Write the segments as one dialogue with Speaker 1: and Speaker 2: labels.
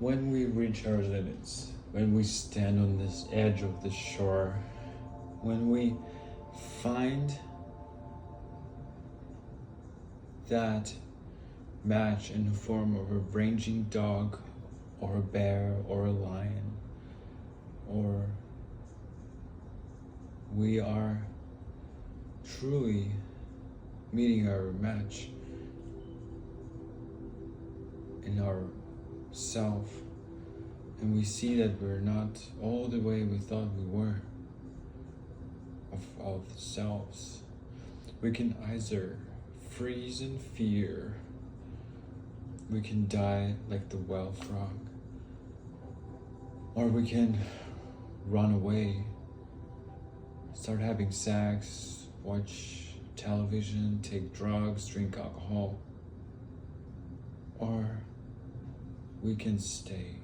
Speaker 1: When we reach our limits, when we stand on this edge of the shore, when we find that match in the form of a ranging dog or a bear or a lion, or we are truly meeting our match in our self, and we see that we're not all the way we thought we were of ourselves, we can either freeze in fear, we can die like the whale frog, or we can run away, start having sex, watch television, take drugs, drink alcohol, or we can stay.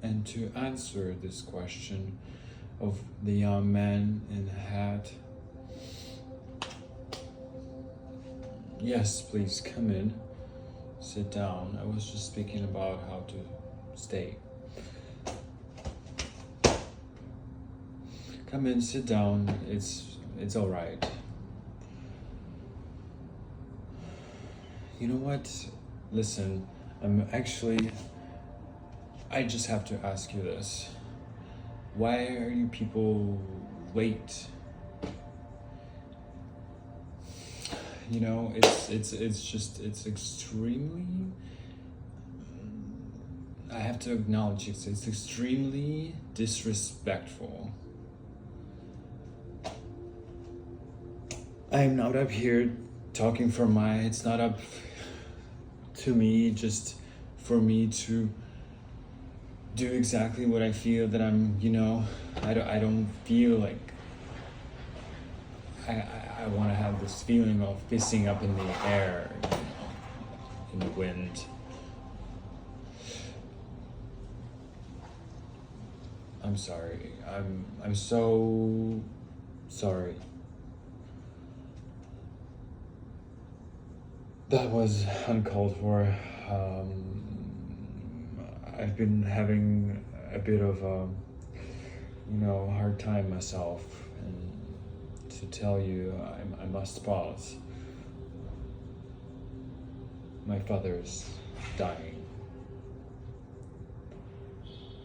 Speaker 1: And to answer this question of the young man in the hat, yes, please come in, sit down. I was just speaking about how to stay. Come in, sit down, it's all right. You know what? Listen, I just have to ask you this. Why are you people late? You know, it's extremely, I have to acknowledge it's extremely disrespectful. I'm not up here talking from it's not up to me just for me to do exactly what I feel that I'm, I don't feel like I want to have this feeling of pissing up in the air, in the wind. I'm sorry. I'm so sorry. That was uncalled for. I've been having a bit of a, hard time myself, and to tell you, I must pause. My father's dying.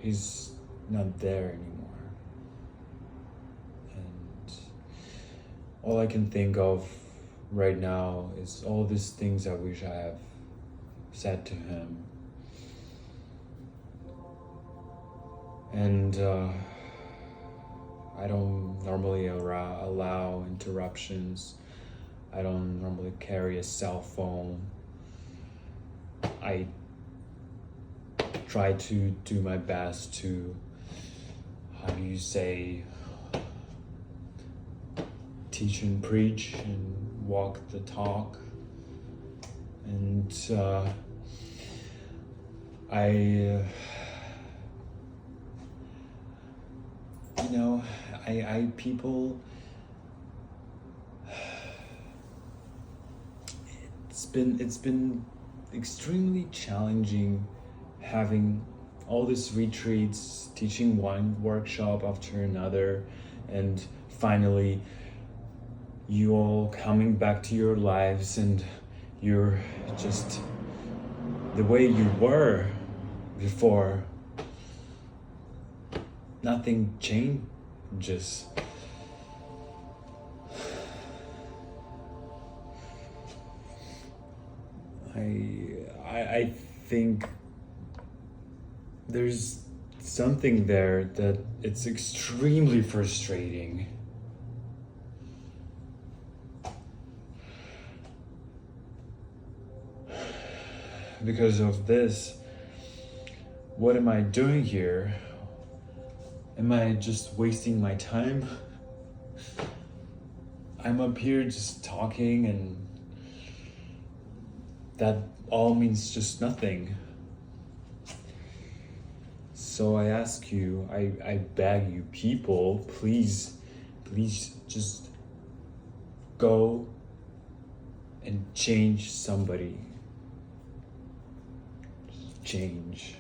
Speaker 1: He's not there anymore. And all I can think of right now is all these things I wish I have said to him. And I don't normally allow interruptions. I don't normally carry a cell phone. I try to do my best to, teach and preach and walk the talk. And people, it's been extremely challenging having all these retreats, teaching one workshop after another, and finally you all coming back to your lives and you're just the way you were before. Nothing changes. I think there's something there that it's extremely frustrating. Because of this, what am I doing here? Am I just wasting my time? I'm up here just talking, and that all means just nothing. So I ask you, I beg you people, please just go and change somebody. change.